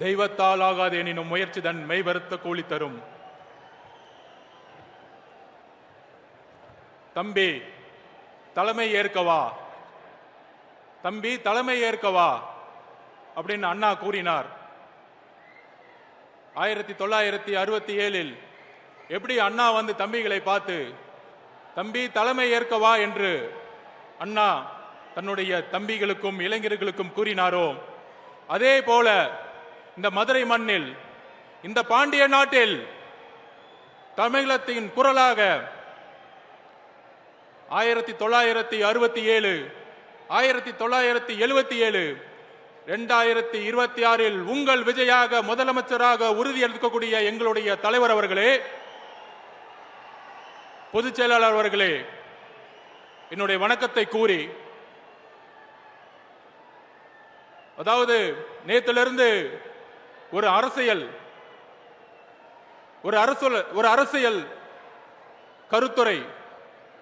தெய்வத்தால் ஆகாது எனினும் முயற்சி தன் மெய் வருத்த கூலி தரும். தம்பி தலைமை ஏற்கவா, தம்பி தலைமை ஏற்கவா அப்படின்னு அண்ணா கூறினார். 1967 எப்படி அண்ணா வந்து தம்பிகளை பார்த்து தம்பி தலைமை ஏற்கவா என்று அண்ணா தன்னுடைய தம்பிகளுக்கும் இளைஞர்களுக்கும் கூறினாரோ, அதே போல இந்த மதுரை மண்ணில், இந்த பாண்டிய நாட்டில் தமிழகத்தின் குரலாக 1967, 1977, 2026 உங்கள் விஜயாக முதலமைச்சராக உறுதி எடுக்கக்கூடிய எங்களுடைய தலைவர் அவர்களே, பொதுச் செயலாளர் அவர்களே, என்னுடைய வணக்கத்தை கூறி, அதாவது நேற்றிலிருந்து ஒரு அரசியல் கருத்துரை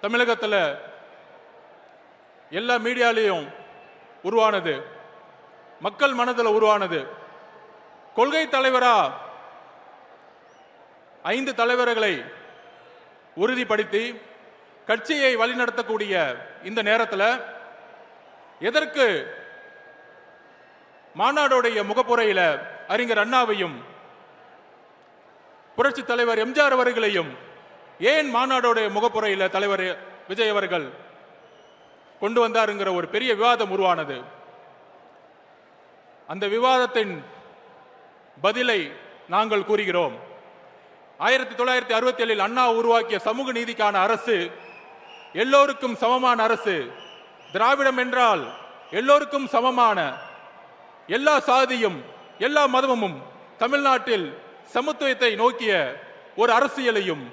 தமிழகத்தில் எல்லா மீடியாலையும் உருவானது, மக்கள் மனதில் உருவானது. கொள்கை தலைவரா 5 தலைவர்களை உறுதிப்படுத்தி கட்சியை வழிநடத்தக்கூடிய இந்த நேரத்தில் எதற்கு மாநாடுடைய முகப்புரையில அறிஞர் அண்ணாவையும் புரட்சி தலைவர் எம்ஜிஆர் அவர்களையும் ஏன் மாநாடுடைய முகப்புரையில தலைவர் விஜய் அவர்கள் கொண்டு வந்தாருங்கிற ஒரு பெரிய விவாதம் உருவானது. அந்த விவாதத்தின் பதிலை நாங்கள் கூறுகிறோம். 1967 அண்ணா உருவாக்கிய சமூக நீதிக்கான அரசு எல்லோருக்கும் சமமான அரசு. திராவிடம் என்றால் எல்லோருக்கும் சமமான, எல்லா சாதியும் எல்லா மதமும் தமிழ்நாட்டில் சமத்துவத்தை நோக்கிய ஒரு அரசியலையும்,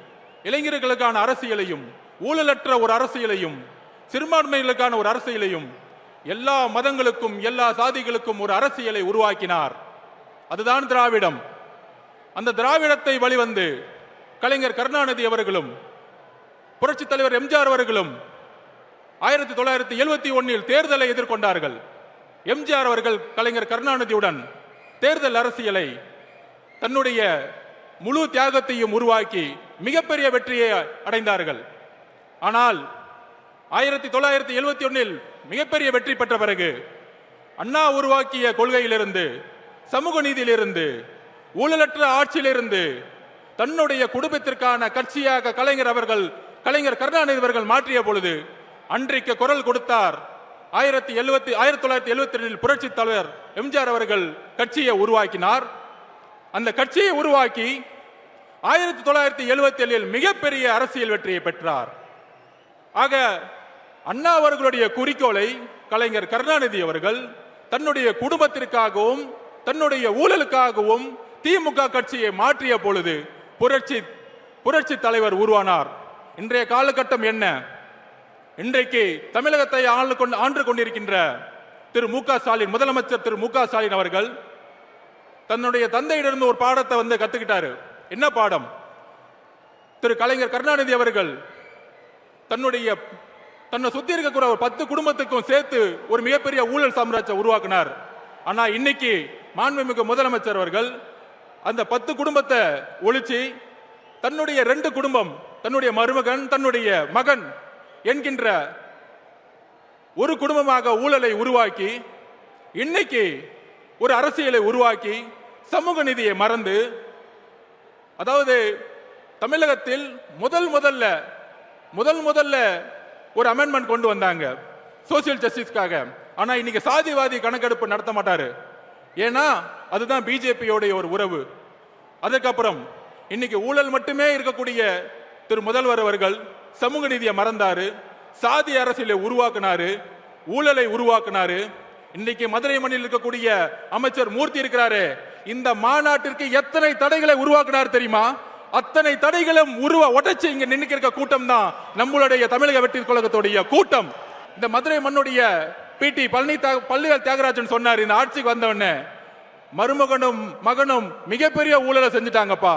இளைஞர்களுக்கான அரசியலையும், ஊழலற்ற ஒரு அரசியலையும், சிறுபான்மைகளுக்கான ஒரு அரசியலையும், எல்லா மதங்களுக்கும் எல்லா சாதிகளுக்கும் ஒரு அரசியலை உருவாக்கினார். அதுதான் திராவிடம். அந்த திராவிடத்தை வழிவந்து கலைஞர் கருணாநிதி அவர்களும் புரட்சி தலைவர் எம்ஜிஆர் அவர்களும் 1971 தேர்தலை எதிர்கொண்டார்கள். எம்ஜிஆர் அவர்கள் கலைஞர் கருணாநிதியுடன் தேர்தல் அரசியலை தன்னுடைய முழு தியாகத்தையும் உருவாக்கி மிகப்பெரிய வெற்றியை அடைந்தார்கள். ஆனால் 1971 மிகப்பெரிய வெற்றி பெற்ற பிறகு அண்ணா உருவாக்கிய கொள்கையிலிருந்து, சமூக நீதியிலிருந்து, ஊழலற்ற ஆட்சியிலிருந்து தன்னுடைய குடும்பத்திற்கான கட்சியாக கலைஞர் கருணாநிதி அவர்கள் மாற்றிய பொழுது அன்றைக்கு குரல் கொடுத்தார். 1972 புரட்சி தலைவர் எம்ஜிஆர் அவர்கள் கட்சியை உருவாக்கினார். அந்த கட்சியை உருவாக்கி 1977 மிகப்பெரிய அரசியல் வெற்றியை பெற்றார். ஆக அண்ணா அவர்களுடைய குறிக்கோளை கலைஞர் கருணாநிதி அவர்கள் தன்னுடைய குடும்பத்திற்காகவும் தன்னுடைய ஊழலுக்காகவும் திமுக கட்சியை மாற்றிய பொழுது புரட்சி தலைவர் உருவானார். இன்றைய காலகட்டம் என்ன? இன்றைக்கு தமிழகத்தை ஆண்டு கொண்டிருக்கின்ற திரு மு க ஸ்டாலின், முதலமைச்சர் திரு மு க ஸ்டாலின் அவர்கள் தன்னுடைய தந்தையிடமிருந்து ஒரு பாடத்தை வந்து கத்துக்கிட்டாரு. என்ன பாடம்? திரு கலைஞர் கருணாநிதி அவர்கள் தன்னை சுத்தி இருக்கக்கூடிய ஒரு 10 குடும்பத்துக்கும் சேர்த்து ஒரு மிகப்பெரிய ஊழல் சாம்ராஜ்யம் உருவாக்கினார். ஆனா இன்னைக்கு மாண்புமிகு முதலமைச்சர் அவர்கள் அந்த 10 குடும்பத்தை ஒழிச்சு தன்னுடைய 2 குடும்பம், தன்னுடைய மருமகன், தன்னுடைய மகன் என்கின்ற ஒரு குடும்பமாக ஊழலை உருவாக்கி இன்னைக்கு ஒரு அரசியலை உருவாக்கி சமூக நீதியை மறந்து, அதாவது தமிழகத்தில் முதல்ல ஒரு அமெண்ட்மெண்ட் கொண்டு வந்தாங்க சோசியல் ஜஸ்டிஸ்க்காக. ஆனா இன்னைக்கு சாதிவாதி கணக்கெடுப்பு நடத்த மாட்டாரு. ஏன்னா அதுதான் பிஜேபியோடைய ஒரு உறவு. அதுக்கப்புறம் இன்னைக்கு ஊழல் மட்டுமே இருக்கக்கூடிய திரு முதல்வர் அவர்கள் சமூக நீதியை மறந்தாரு, சாதி அரசியலை உருவாக்கினாரு, ஊழலை உருவாக்கினாரு. இன்னைக்கு மதுரை மண்ணில் இருக்கக்கூடிய அமைச்சர் மூர்த்தி இருக்கிறாரு, இந்த மாநாட்டிற்கு எத்தனை தடைகளை உருவாக்கினார் தெரியுமா? அத்தனை தடைகளும் உடைச்சு இங்க நின்னுக்கிற கூட்டம் தான் நம்மளுடைய தமிழக வெற்றி கழகத்துடைய கூட்டம். இந்த மதுரை மண்ணுடைய பிடி பள்ளிகள் தியாகராஜன் சொன்னார், இந்த ஆட்சிக்கு வந்தவொடனே மருமகனும் மகனும் மிகப்பெரிய ஊழலை செஞ்சுட்டாங்கப்பா.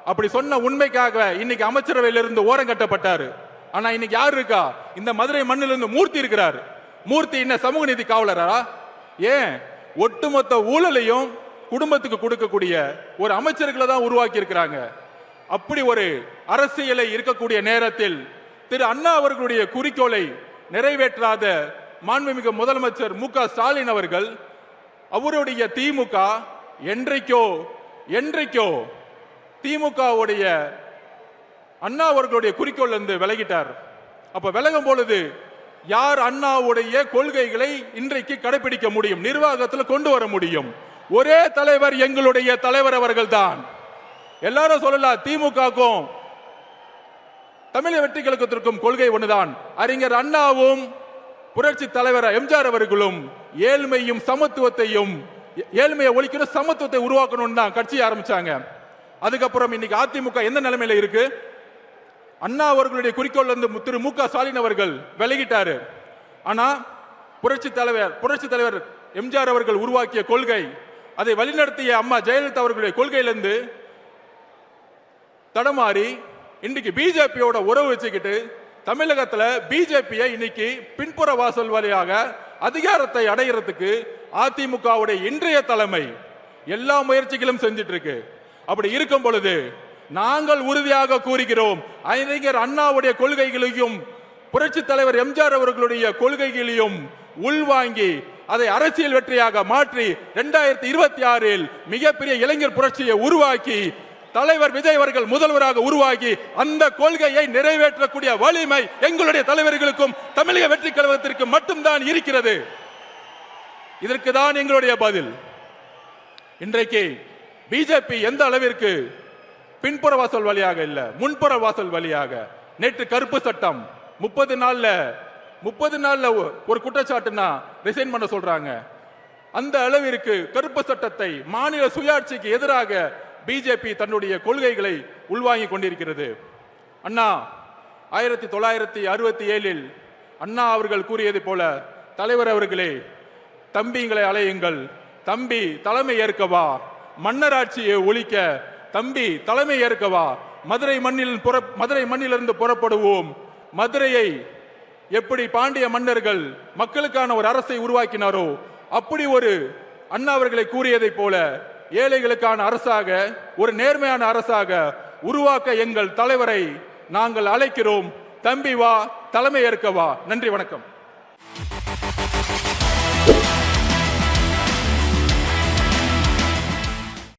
அப்படி சொன்ன உண்மைக்காக இன்னைக்கு அமைச்சரவையிலிருந்து ஓரம் கட்டப்பட்டாரு. ஆனா இன்னைக்கு யாரு இருக்கா? இந்த மதுரை மண்ணிலிருந்து மூர்த்தி இருக்கிறார். மூர்த்தி என்ன சமூக நீதி காவலரா? ஏன் ஒட்டுமொத்த ஊழலையும் குடும்பத்துக்கு கொடுக்கக்கூடிய ஒரு அமைச்சர்களை தான் உருவாக்கி இருக்கிறாங்க. அப்படி ஒரு அரசியலை இருக்கக்கூடிய நேரத்தில் திரு அண்ணா அவர்களுடைய குறிக்கோளை நிறைவேற்றாத மாண்புமிகு முதலமைச்சர் மு.க. ஸ்டாலின் அவர்கள் அவருடைய திமுக என்றைக்கோ திமுகவுடைய அண்ணா அவர்களுடைய குறிக்கோள் இருந்து விலகிட்டார். அப்ப விலகும் பொழுது யார் அண்ணாவுடைய கொள்கைகளை இன்றைக்கு கடைபிடிக்க முடியும், நிர்வாகத்தில் கொண்டு வர முடியும்? ஒரே தலைவர், எங்களுடைய தலைவர் அவர்கள் தான். எல்லாரும் சொல்லலாம், திமுகவுக்கும் தமிழக வெற்றி கழகத்திற்கும் கொள்கை ஒன்றுதான். அறிஞர் அண்ணாவும் புரட்சி தலைவர் எம்ஜிஆர் அவர்களும் ஏழ்மையும் சமத்துவத்தையும், ஏழ்மையை ஒழிக்கணும், சமத்துவத்தை உருவாக்கணும் தான் கட்சி ஆரம்பிச்சாங்க. அதுக்கப்புறம் இன்னைக்கு அதிமுக எந்த நிலைமையில இருக்கு? அண்ணா அவர்களுடைய குறிக்கோள் வந்து திரு மு.க. ஸ்டாலின் அவர்கள் விலகிட்டாரு. ஆனா புரட்சி தலைவர் எம்ஜிஆர் அவர்கள் உருவாக்கிய கொள்கை, அதை வழிநடத்திய அம்மா ஜெயலலிதா அவர்களுடைய கொள்கையிலிருந்து தடமாறி இன்னைக்கு பிஜேபியோட உறவு வச்சுக்கிட்டு தமிழகத்துல பிஜேபியை இன்னைக்கு பின்புற வாசல் வழியாக அதிகாரத்தை அடைகிறதுக்கு அதிமுகவுடைய இன்றைய தலைமை எல்லா முயற்சிகளும் செஞ்சிட்டு இருக்கு. அப்படி இருக்கும் பொழுது நாங்கள் உறுதியாக கூறுகிறோம், அறிஞர் அண்ணாவுடைய கொள்கைகளையும் புரட்சி தலைவர் எம்ஜிஆர் அவர்களுடைய கொள்கைகளையும் உள்வாங்கி அதை அரசியல் வெற்றியாக மாற்றி 2026 மிகப்பெரிய இளைஞர் புரட்சியை உருவாக்கி தலைவர் விஜய் அவர்கள் முதல்வராக உருவாகி அந்த கொள்கையை நிறைவேற்றக்கூடிய வலிமை எங்களுடைய தலைவர்களுக்கும் தமிழக வெற்றி கழகத்திற்கு மட்டும்தான் இருக்கிறது. இதற்கு தான் எங்களுடைய பதில். இன்றைக்கு பிஜேபி எந்த அளவிற்கு பின்புற வாசல் வழியாக இல்ல, முன்புற வாசல் வழியாக நேற்று கருப்பு சட்டம் 30 நாள்ல ஒரு குற்றச்சாட்டுனா ரிசைன் பண்ண சொல்றாங்க. அந்த அளவிற்கு கருப்பு சட்டத்தை மாநில சுயாட்சிக்கு எதிராக பிஜேபி தன்னுடைய கொள்கைகளை உள்வாங்கி கொண்டிருக்கிறது. அண்ணா 1967 அண்ணா அவர்கள் கூறியது போல, தலைவர் அவர்களே தம்பிங்களை அலையுங்கள், தம்பி தலைமை ஏற்கவா, மன்னராட்சியை ஒழிக்க தம்பி தலைமை ஏற்கவா, மதுரை மண்ணிலிருந்து புறப்படுவோம். மதுரையை எப்படி பாண்டிய மன்னர்கள் மக்களுக்கான ஒரு அரசை உருவாக்கினாரோ அப்படி ஒரு அண்ணா அவர்களை கூறியதை போல ஏழைகளுக்கான அரசாக, ஒரு நேர்மையான அரசாக உருவாக்க எங்கள் தலைவரை நாங்கள் அழைக்கிறோம். தம்பி வா, தலைமை ஏற்கவா. நன்றி, வணக்கம்.